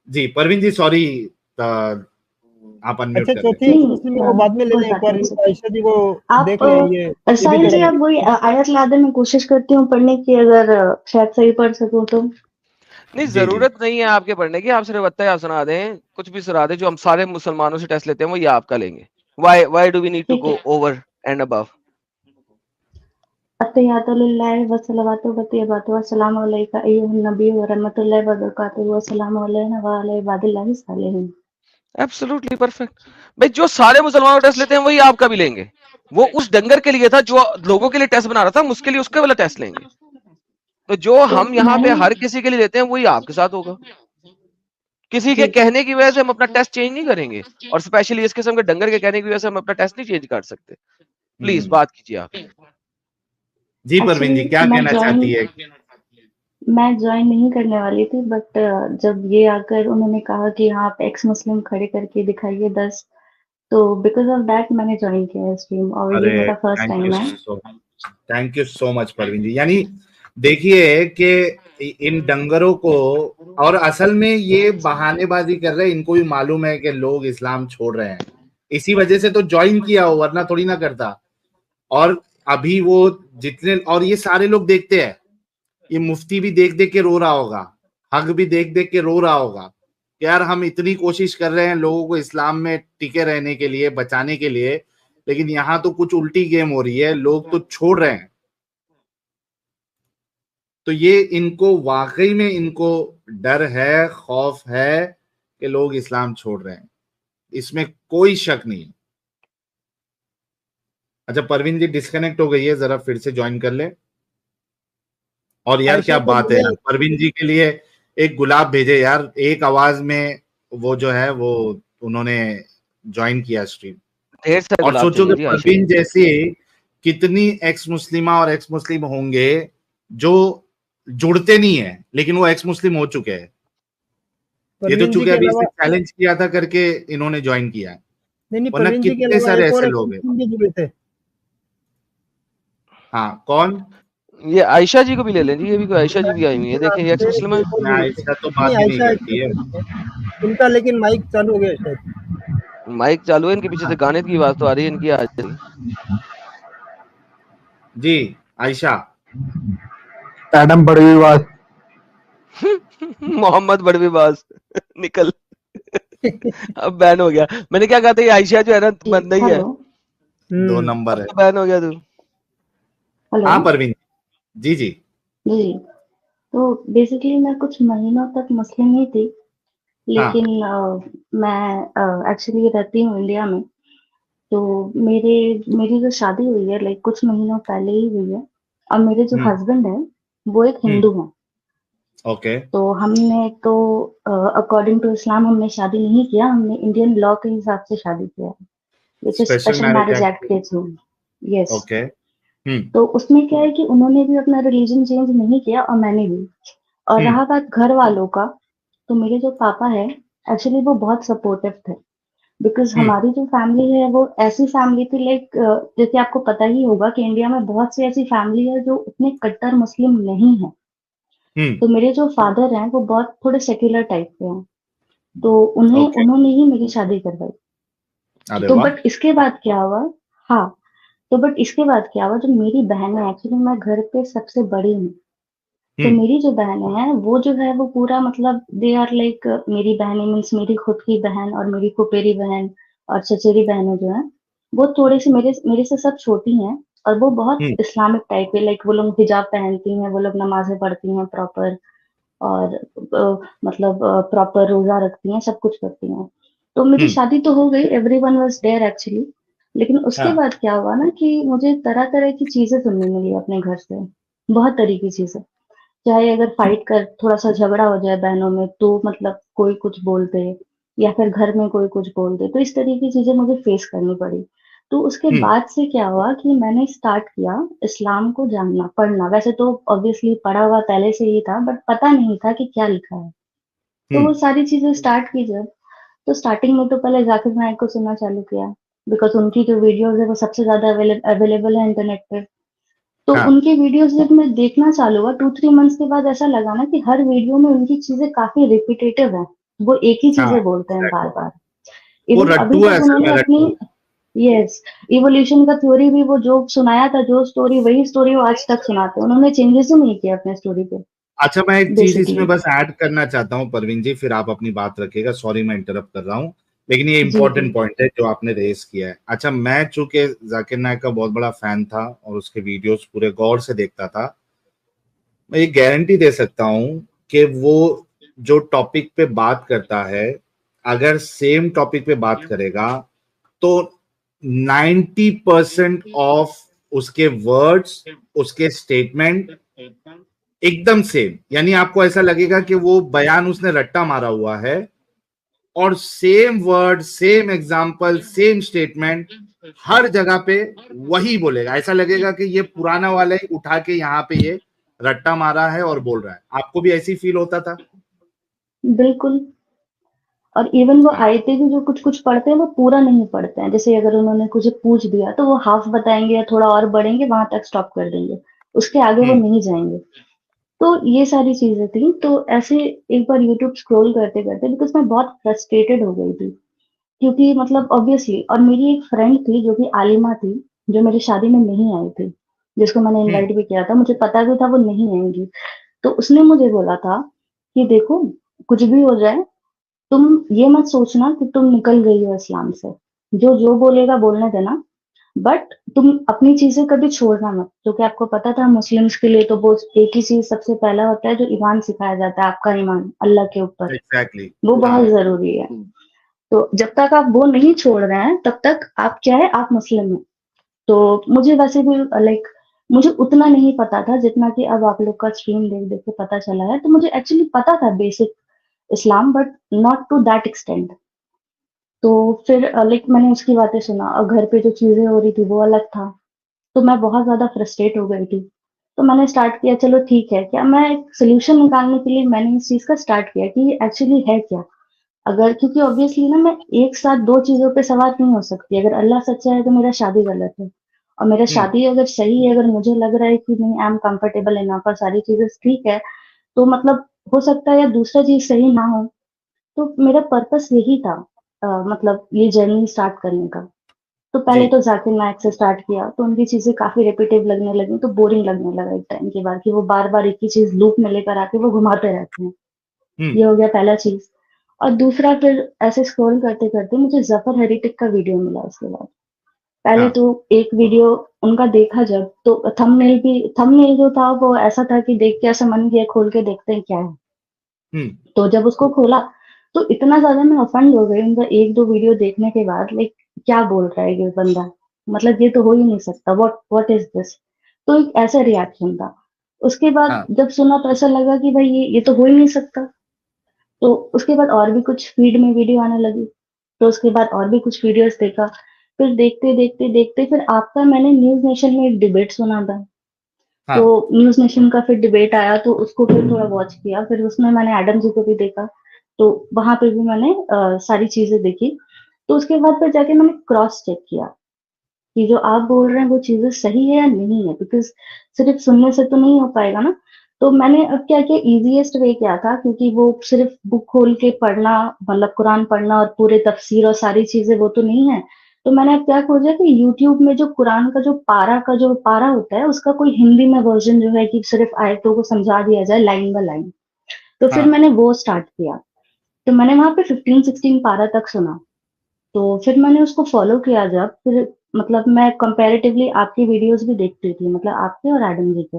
जी Parveen ji sorry, आप unmute अच्छा कर चौथी लें। मुस्लिम को बाद में ले लें, एक बार आयशा जी को देख लें। ये साहिल भी जी थोड़ा आप वही आयत लादे में कोशिश करती हूँ पढ़ने की, अगर शायद सही पढ़ सकूं तो। नहीं जरूरत नहीं है आपके पढ़ने की, आप सिर्फ अत्तया सुना दें, कुछ भी सुना दें जो हम सारे मुसलमानों से टेस्ट लेते हैं, वो ये आपका लेंगे। Why do we need to go over and above? अत्तहियातु लिल्लाहि व सलावतु व तय्यबातु व सलामु अलैका अय्युहन नबी व रहमतुल्लाहि व बरकातुहू व सलामु अलैना व अला इबादिल्लाहि सालिहीन। Absolutely perfect. भाई जो सारे मुसलमानों टेस्ट लेते हैं वही आपका भी लेंगे। वो उस डंगर के लिए था जो लोगों के लिए टेस्ट बना रहा था, हम उसके लिए उसके वाला टेस्ट लेंगे। तो जो हम यहाँ पे हर किसी के लिए लेते हैं वही आपके साथ होगा। किसी के कहने की वजह से हम अपना टेस्ट चेंज नहीं करेंगे, और स्पेशली इस किस्म के डंगर के कहने की वजह से हम अपना टेस्ट नहीं चेंज कर सकते। प्लीज बात कीजिए आप। जी परवीन जी क्या कहना चाहती है? मैं ज्वाइन नहीं करने वाली थी, बट जब ये आकर उन्होंने कहा कि हाँ आप एक्स मुस्लिम खड़े करके दिखाइए 10, तो बिकॉज ऑफ दैट मैंने ज्वाइन किया स्ट्रीम, और ये मेरा फर्स्ट टाइम है। Thank you so much Parveen ji. यानी देखिए कि इन डंगरों को, और असल में ये बहानेबाजी कर रहे हैं, इनको भी मालूम है कि लोग इस्लाम छोड़ रहे हैं, इसी वजह से तो ज्वाइन किया हो, वरना थोड़ी ना करता। और अभी वो जितने, और ये सारे लोग देखते हैं, ये मुफ्ती भी देख देख के रो रहा होगा, हक भी देख देख के रो रहा होगा, यार हम इतनी कोशिश कर रहे हैं लोगों को इस्लाम में टिके रहने के लिए, बचाने के लिए, लेकिन यहाँ तो कुछ उल्टी गेम हो रही है, लोग तो छोड़ रहे हैं। तो ये इनको वाकई में इनको डर है, खौफ है कि लोग इस्लाम छोड़ रहे हैं, इसमें कोई शक नहीं। अच्छा परवीन जी डिस्कनेक्ट हो गई है, जरा फिर से ज्वाइन कर ले। और यार क्या बात है यार, परवीन जी के लिए एक गुलाब भेजे यार, एक आवाज में वो जो है वो उन्होंने ज्वाइन किया स्ट्रीम। और सोचो कि परवीन जैसे कितनी एक्स मुस्लिमा और एक्स मुस्लिम होंगे जो जुड़ते नहीं है, लेकिन वो एक्स मुस्लिम हो चुके हैं। ये तो चूंकि अभी से चैलेंज किया था करके इन्होंने ज्वाइन किया है, वरना कितने सारे ऐसे लोग हैं। हाँ कौन? ये आयशा जी को भी ले लें जी, ये भी कोई आयशा जी भी आई हुई है, देखिए एक्स मुस्लिम है। आयशा तो बात ही नहीं करती है इनका, लेकिन माइक चालू हो गया शायद। माइक चालू है, इनके पीछे से गाने की आवाज तो आ रही है इनकी आज जी। आयशा एडम बड़वीबाज मोहम्मद बड़वीबाज निकल अब बैन हो गया। मैंने क्या कहा था, ये आयशा जो है ना बंद नहीं है, 2 नंबर है, बैन हो गया तू। हाँ परवीन जी जी जी। तो बेसिकली मैं कुछ महीनों तक मुस्लिम ही थी, लेकिन मैं एक्चुअली रहती हूँ इंडिया में। तो मेरी जो शादी हुई है लाइक कुछ महीनों पहले ही हुई है, और मेरे जो हस्बैंड है वो एक हिंदू है। ओके। तो हमने तो अकॉर्डिंग टू इस्लाम हमने शादी नहीं किया, हमने इंडियन लॉ के हिसाब से शादी किया है, which is special marriage act के थ्रू। Yes okay. तो उसमें क्या है कि उन्होंने भी अपना रिलीजन चेंज नहीं किया और मैंने भी। और रहा बात घर वालों का, तो मेरे जो पापा है एक्चुअली वो बहुत सपोर्टिव थे, बिकॉज हमारी जो फैमिली है वो ऐसी फैमिली थी लाइक, जैसे आपको पता ही होगा कि इंडिया में बहुत सी ऐसी फैमिली है जो उतने कट्टर मुस्लिम नहीं है। तो मेरे जो फादर हैं वो बहुत थोड़े सेक्युलर टाइप के हैं, तो उन्होंने ही मेरी शादी करवाई। तो बट इसके बाद क्या हुआ, हाँ, तो बट इसके बाद क्या हुआ, जो मेरी बहन है, एक्चुअली मैं घर पे सबसे बड़ी हूँ, तो मेरी जो बहन है वो जो है वो पूरा मतलब दे आर लाइक, मेरी बहनें मीन्स मेरी खुद की बहन और मेरी फुफेरी बहन और चचेरी बहनें जो है वो थोड़ी सी मेरे से सब छोटी हैं, और वो बहुत इस्लामिक टाइप है, लाइक वो लोग हिजाब पहनती हैं, वो लोग नमाजें पढ़ती हैं प्रॉपर, और मतलब प्रॉपर रोजा रखती हैं, सब कुछ करती हैं। तो मेरी शादी तो हो गई, एवरीवन वाज देयर एक्चुअली, लेकिन उसके बाद क्या हुआ ना कि मुझे तरह तरह की चीजें सुनने मिली अपने घर से, बहुत तरह की चीजें। चाहे अगर फाइट कर थोड़ा सा झगड़ा हो जाए बहनों में तो मतलब कोई कुछ बोल दे, या फिर घर में कोई कुछ बोल दे, तो इस तरह की चीजें मुझे फेस करनी पड़ी। तो उसके बाद से क्या हुआ कि मैंने स्टार्ट किया इस्लाम को जानना, पढ़ना। वैसे तो ऑब्वियसली पढ़ा हुआ पहले से ही था, बट पता नहीं था कि क्या लिखा है। तो वो सारी चीजें स्टार्ट की जब, तो स्टार्टिंग में तो पहले जाकिर नायक को सुनना चालू किया, बिकॉज उनकी जो वीडियोस है वो सबसे ज्यादा अवेलेबल है इंटरनेट पे। तो उनके वीडियोस जब मैं देखना चालू हुआ 2-3 मंथ्स के बाद, ऐसा लगा ना कि हर वीडियो में उनकी चीजें काफी रिपीटेटिव है, वो एक ही चीजें हाँ, बोलते हैं exactly. बार बार। वो इवन अभी रट्टू है, तक असल में उन्होंने रट्टू। अपनी यस इवोल्यूशन का थ्योरी भी वो जो सुनाया था, जो स्टोरी वही स्टोरी वो आज तक सुनाते हैं, उन्होंने चेंजेस ही नहीं किया अपने स्टोरी पे अच्छा, मैं एक चीज इसमें बेसिकली। बस ऐड करना चाहता हूँ परवीन जी, फिर आप अपनी बात रखिएगा, सॉरी मैं इंटरप्ट कर रहा हूँ, लेकिन ये जी जी इंपॉर्टेंट पॉइंट है जो आपने रेस किया है। अच्छा, मैं चूंकि जाकिर नायक का बहुत बड़ा फैन था और उसके वीडियोस पूरे गौर से देखता था, मैं ये गारंटी दे सकता हूँ कि वो जो टॉपिक पे बात करता है, अगर सेम टॉपिक पे बात करेगा तो 90% ऑफ उसके वर्ड्स, उसके स्टेटमेंट एकदम सेम, यानी आपको ऐसा लगेगा कि वो बयान उसने रट्टा मारा हुआ है, और same word, same example, same statement हर जगह पे वही बोलेगा। ऐसा लगेगा कि ये पुराना वाला ही उठा के यहाँ पे ये रट्टा मारा है और बोल रहा है। आपको भी ऐसी फील होता था? बिल्कुल। और इवन वो हाँ। आयतें भी जो कुछ कुछ पढ़ते हैं वो पूरा नहीं पढ़ते हैं। जैसे अगर उन्होंने कुछ पूछ दिया तो वो हाफ बताएंगे या थोड़ा और बढ़ेंगे, वहां तक स्टॉप कर देंगे, उसके आगे वो हम्म। नहीं जाएंगे। तो ये सारी चीजें थी। तो ऐसे एक बार यूट्यूब स्क्रॉल करते करते, बिकॉज मैं बहुत फ्रस्ट्रेटेड हो गई थी, क्योंकि मतलब ऑब्वियसली, और मेरी एक फ्रेंड थी जो कि आलिमा थी, जो मेरी शादी में नहीं आई थी, जिसको मैंने हम्म। इनवाइट भी किया था, मुझे पता भी था वो नहीं आएंगी। तो उसने मुझे बोला था कि देखो, कुछ भी हो जाए, तुम ये मत सोचना कि तुम निकल गई हो इस्लाम से, जो जो बोलेगा बोलने देना, बट तुम अपनी चीजें कभी छोड़ना मत। क्योंकि आपको पता था मुस्लिम्स के लिए तो वो एक ही चीज सबसे पहला होता है जो ईमान सिखाया जाता है, आपका ईमान अल्लाह के ऊपर, एग्जैक्टली। वो हाँ। बहुत जरूरी है। तो जब तक आप वो नहीं छोड़ रहे हैं तब तक आप क्या है, आप मुस्लिम हैं। तो मुझे वैसे भी लाइक मुझे उतना नहीं पता था जितना कि अब आप लोग का स्ट्रीम देख देख के पता चला है। तो मुझे एक्चुअली पता था basic Islam, but not to that extent. तो फिर लाइक मैंने उसकी बातें सुना और घर पे जो चीजें हो रही थी वो अलग था। तो मैं बहुत ज्यादा फ्रस्ट्रेट हो गई थी। तो मैंने स्टार्ट किया, चलो ठीक है, क्या मैं एक सोल्यूशन निकालने के लिए मैंने इस चीज का स्टार्ट किया कि ये एक्चुअली है क्या। अगर, क्योंकि ऑब्वियसली ना, मैं एक साथ दो चीजों पे सवार नहीं हो सकती। अगर अल्लाह सच्चा है तो मेरा शादी गलत है, और मेरा हम्म। शादी अगर सही है, अगर मुझे लग रहा है कि नहीं, आई एम कंफर्टेबल इनफ और सारी चीजें ठीक है, तो मतलब हो सकता है या दूसरा चीज सही ना हो। तो मेरा पर्पस यही था, मतलब ये जर्नी स्टार्ट करने का। तो जी। पहले तो जाकिर नायक से स्टार्ट किया, तो उनकी चीजें काफी रिपीटिव लगने लगी, तो बोरिंग लगने लगा एक टाइम के बाद, कि वो बार बार एक ही चीज लूप में लेकर आके वो घुमाते रहते हैं। हम्म। ये हो गया पहला चीज। और दूसरा, फिर ऐसे स्क्रॉल करते करते मुझे जफर हेरिटिक का वीडियो मिला उसके बाद। पहले हाँ। तो एक वीडियो उनका देखा जब, तो थंबनेल जो था वो ऐसा था कि देख के ऐसा मन किया खोल के देखते हैं क्या है। हम्म। तो जब उसको खोला तो इतना ज्यादा मैं ऑफेंड हो गई उनका एक दो वीडियो देखने के बाद, लाइक क्या बोल रहा है ये बंदा, मतलब ये तो हो ही नहीं सकता, व्हाट इज दिस। तो एक ऐसा रिएक्शन था। उसके बाद हाँ। जब सुना तो ऐसा लगा कि भाई ये तो हो ही नहीं सकता। तो उसके बाद और भी कुछ फीड में वीडियो आने लगी, तो उसके बाद और भी कुछ वीडियोस देखा। फिर देखते देखते देखते फिर आपका मैंने न्यूज नेशन में एक डिबेट सुना था। तो हाँ। न्यूज नेशन का फिर डिबेट आया, तो उसको फिर थोड़ा वॉच किया। फिर उसमें मैंने एडम जी को भी देखा, तो वहां पे भी मैंने सारी चीजें देखी। तो उसके बाद फिर जाके मैंने क्रॉस चेक किया कि जो आप बोल रहे हैं वो चीजें सही है या नहीं है, बिकॉज सिर्फ सुनने से तो नहीं हो पाएगा ना। तो मैंने अब क्या किया, इजीएस्ट वे क्या था, क्योंकि वो सिर्फ बुक खोल के पढ़ना, मतलब कुरान पढ़ना और पूरे तफसीर और सारी चीजें वो तो नहीं है। तो मैंने अब क्या खोजा कि यूट्यूब में जो कुरान का जो पारा होता है, उसका कोई हिंदी में वर्जन जो है, कि सिर्फ आयतों को समझा दिया जाए लाइन बाय लाइन। तो फिर हाँ। मैंने वो स्टार्ट किया। तो मैंने वहां पे 15-16 पारा तक सुना। तो फिर मैंने उसको फॉलो किया जब, फिर मतलब मैं कंपैरेटिवली आपकी वीडियोस भी देखती थी, मतलब आपके और एडम जी के।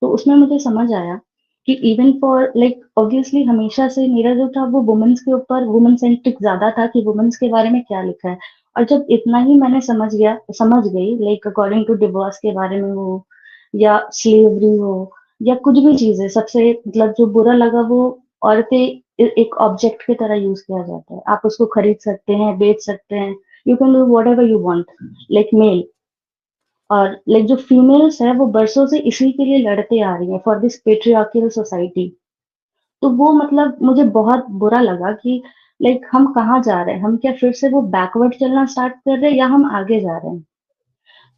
तो उसमें मुझे समझ आया कि इवन फॉर लाइक ऑब्वियसली हमेशा से मेरा जो था वो वुमेन्स के ऊपर, वुमेन सेंट्रिक ज्यादा था, कि वुमेन्स के बारे में क्या लिखा है। और जब इतना ही मैंने समझ गई, लाइक अकॉर्डिंग टू डिवोर्स के बारे में हो, या स्लेवरी हो, या कुछ भी चीजें, सबसे मतलब जो बुरा लगा वो, औरतें एक ऑब्जेक्ट की तरह यूज किया जाता है। आप उसको खरीद सकते हैं, बेच सकते हैं, you can do whatever you want, like male. और लाइक जो फीमेल्स है वो बरसों से इसी के लिए लड़ते आ रही है, फॉर दिस पेट्रियार्कल सोसाइटी। तो वो मतलब मुझे बहुत बुरा लगा कि लाइक हम कहाँ जा रहे हैं, हम क्या फिर से वो बैकवर्ड चलना स्टार्ट कर रहे हैं, या हम आगे जा रहे हैं।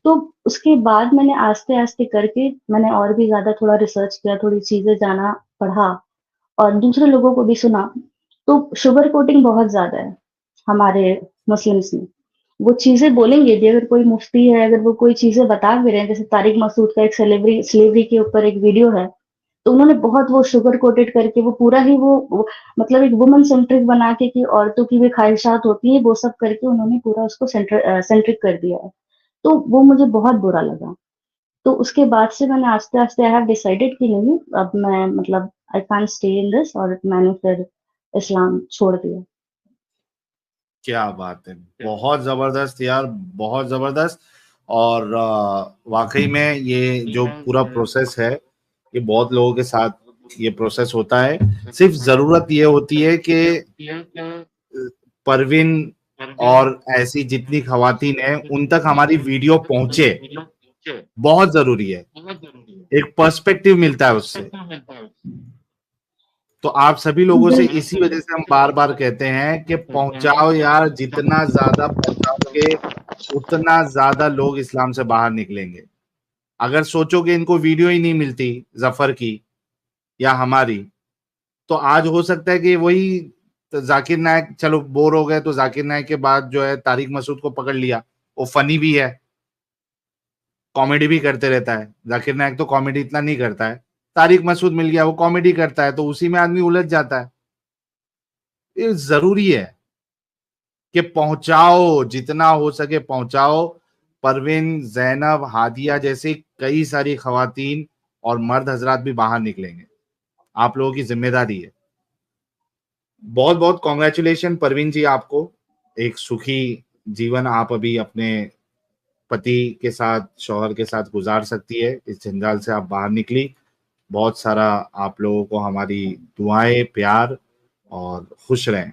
तो उसके बाद मैंने आस्ते आस्ते करके मैंने और भी ज्यादा थोड़ा रिसर्च किया, थोड़ी चीजें जाना, पढ़ा, और दूसरे लोगों को भी सुना। तो शुगर कोटिंग बहुत ज्यादा है हमारे मुस्लिम्स में। वो चीजें बोलेंगे भी, अगर कोई मुफ्ती है, अगर वो कोई चीजें बता भी रहे हैं, जैसे तारिक मसूद का एक स्लेवरी के ऊपर एक वीडियो है, तो उन्होंने बहुत वो शुगर कोटेड करके वो पूरा ही वो मतलब एक वुमन सेंट्रिक बना के कि औरतों की भी ख्वाहिशात होती है, वो सब करके उन्होंने पूरा उसको सेंट्रिक कर दिया है। तो वो मुझे बहुत बुरा लगा। तो उसके बाद से मैंने आस्ते आस्ते आई हैव डिसाइडेड कि नहीं, अब मैं मतलब I can't stay in this, और मैंने फिर इस्लाम छोड़ दिया। क्या बात है, बहुत जबरदस्त यार, बहुत जबरदस्त। और वाकई में ये जो पूरा प्रोसेस है, ये बहुत लोगों के साथ ये प्रोसेस होता है। सिर्फ जरूरत ये होती है कि परवीन और ऐसी जितनी खवातीन हैं उन तक हमारी वीडियो पहुंचे, बहुत जरूरी है। एक पर्सपेक्टिव मिलता है उससे। तो आप सभी लोगों से इसी वजह से हम बार बार कहते हैं कि पहुंचाओ यार, जितना ज्यादा पहुंचाओगे उतना ज्यादा लोग इस्लाम से बाहर निकलेंगे। अगर सोचोगे इनको वीडियो ही नहीं मिलती जफर की या हमारी, तो आज हो सकता है कि वही जाकिर नायक, चलो बोर हो गए तो जाकिर नायक के बाद जो है तारिक मसूद को पकड़ लिया। वो फनी भी है, कॉमेडी भी करते रहता है। जाकिर नायक तो कॉमेडी इतना नहीं करता है, तारिक मसूद मिल गया वो कॉमेडी करता है, तो उसी में आदमी उलझ जाता है। ये जरूरी है कि पहुंचाओ, जितना हो सके पहुंचाओ। परवीन, जैनब, हादिया जैसी कई सारी खवातीन और मर्द हजरात भी बाहर निकलेंगे। आप लोगों की जिम्मेदारी है। बहुत बहुत कॉन्ग्रेचुलेशन परवीन जी आपको। एक सुखी जीवन आप अभी अपने पति के साथ, शौहर के साथ गुजार सकती है। इस जंजाल से आप बाहर निकली। बहुत सारा आप लोगों को हमारी दुआएं, प्यार, और खुश रहें।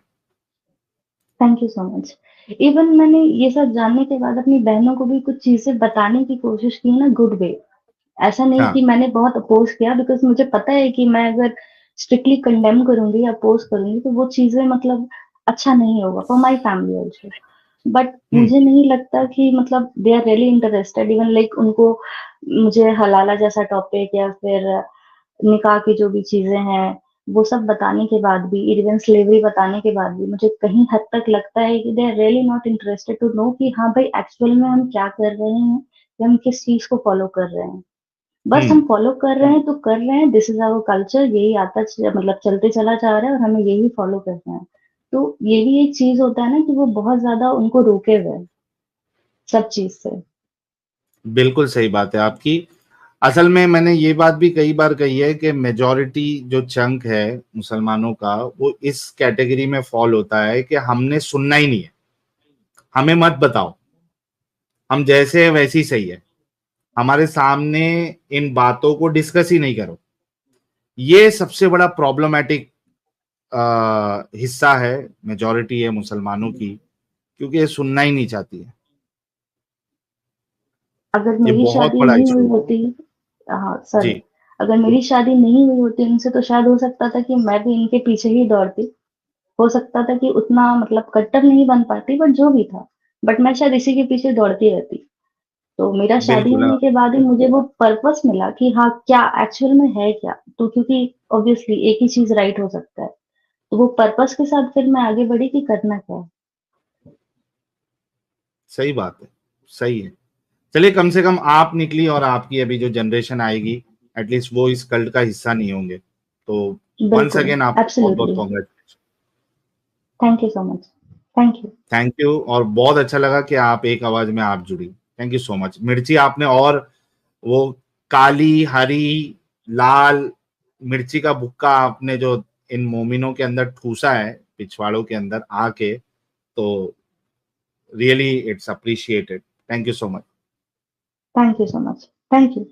Thank you so much. Even मैंने ये सब जानने के बाद अपनी बहनों को भी कुछ चीजें बताने की कोशिश की ना, गुड वे। ऐसा नहीं हाँ। कि मैंने बहुत अपोज किया, बिकॉज मुझे पता है कि मैं अगर स्ट्रिक्टली कंडेम करूंगी या अपोज करूंगी तो वो चीजें मतलब अच्छा नहीं होगा for my family also. But मुझे नहीं लगता कि मतलब they are really interested, even like उनको मुझे हलाला जैसा टॉपिक या फिर निकाह की जो भी चीजें हैं वो सब बताने के बाद भी, इवन स्लेवरी बताने के बाद भी, मुझे कहीं हद तक लगता है कि they are really not interested to know कि हाँ भाई एक्चुअल में हम क्या कर रहे हैं या हम किस चीज को फॉलो कर रहे हैं। बस हम फॉलो कर रहे हैं तो कर रहे हैं, दिस इज आवर कल्चर, यही मतलब चलते चला जा रहा है और हमें यही फॉलो करना है। तो ये भी एक चीज होता है ना कि वो बहुत ज्यादा उनको रोके हुए हैं सब चीज से। बिल्कुल सही बात है आपकी। असल में मैंने ये बात भी कई बार कही है कि मेजॉरिटी जो चंक है मुसलमानों का, वो इस कैटेगरी में फॉल होता है कि हमने सुनना ही नहीं है, हमें मत बताओ, हम जैसे हैं वैसे ही सही है, हमारे सामने इन बातों को डिस्कस ही नहीं करो। ये सबसे बड़ा प्रॉब्लमेटिक हिस्सा है, मेजॉरिटी है मुसलमानों की, क्योंकि ये सुनना ही नहीं चाहती है। अगर ये मेरी बहुत शादी बड़ा नहीं इशू हुई है। होती, हाँ सॉरी, जी। अगर मेरी शादी नहीं हुई होती उनसे तो शायद हो सकता था कि मैं भी इनके पीछे ही दौड़ती। हो सकता था कि उतना मतलब कट्टर नहीं बन पाती, बट जो भी था, बट मैं शायद इसी के पीछे दौड़ती रहती। तो मेरा शादी बिल्कुल। होने के बाद ही मुझे वो पर्पस मिला कि हाँ क्या एक्चुअल में है क्या। तो क्योंकि ऑब्वियसली एक ही चीज राइट हो सकता है, तो वो पर्पस के साथ फिर मैं आगे बढ़ी कि करना क्या है। सही बात है, सही है। चलिए, कम से कम आप निकली और आपकी अभी जो जनरेशन आएगी एटलीस्ट वो इस कल्ट का हिस्सा नहीं होंगे। तो वंस बिल्कुल, अगेन आपको बहुत बहुत absolutely. Congratulation. Thank you so much. Thank you. Thank you. और बहुत अच्छा लगा कि आप एक आवाज में आप जुड़ी। थैंक यू सो मच मिर्ची। आपने और वो काली, हरी, लाल मिर्ची का भुक्का आपने जो इन मोमिनों के अंदर ठूसा है, पिछवाड़ों के अंदर आके, तो really it's appreciated. Thank you so much. Thank you so much. Thank you.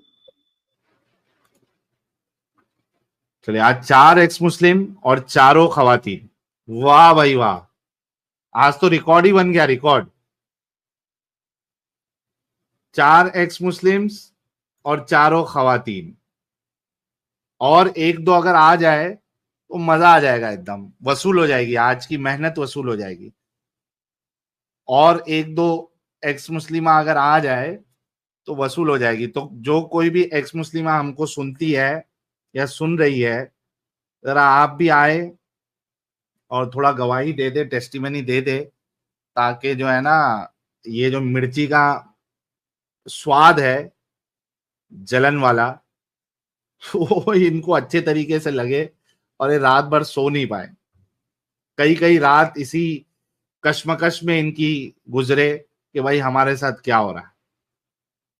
चलिए, आज 4 एक्स मुस्लिम और चारों खवातीन। वाह भाई वाह, आज तो रिकॉर्ड ही बन गया, रिकॉर्ड। 4 एक्स मुस्लिम्स और चारों खवातीन, और एक दो अगर आ जाए तो मजा आ जाएगा, एकदम वसूल हो जाएगी, आज की मेहनत वसूल हो जाएगी। और एक दो एक्स मुस्लिमा अगर आ जाए तो वसूल हो जाएगी। तो जो कोई भी एक्स मुस्लिमा हमको सुनती है या सुन रही है, जरा आप भी आए और थोड़ा गवाही दे दे, टेस्टिमनी दे दे, ताकि जो है ना ये जो मिर्ची का स्वाद है जलन वाला वो इनको अच्छे तरीके से लगे और ये रात भर सो नहीं पाए। कई कई रात इसी कश्मकश में इनकी गुजरे कि भाई हमारे साथ क्या हो रहा है।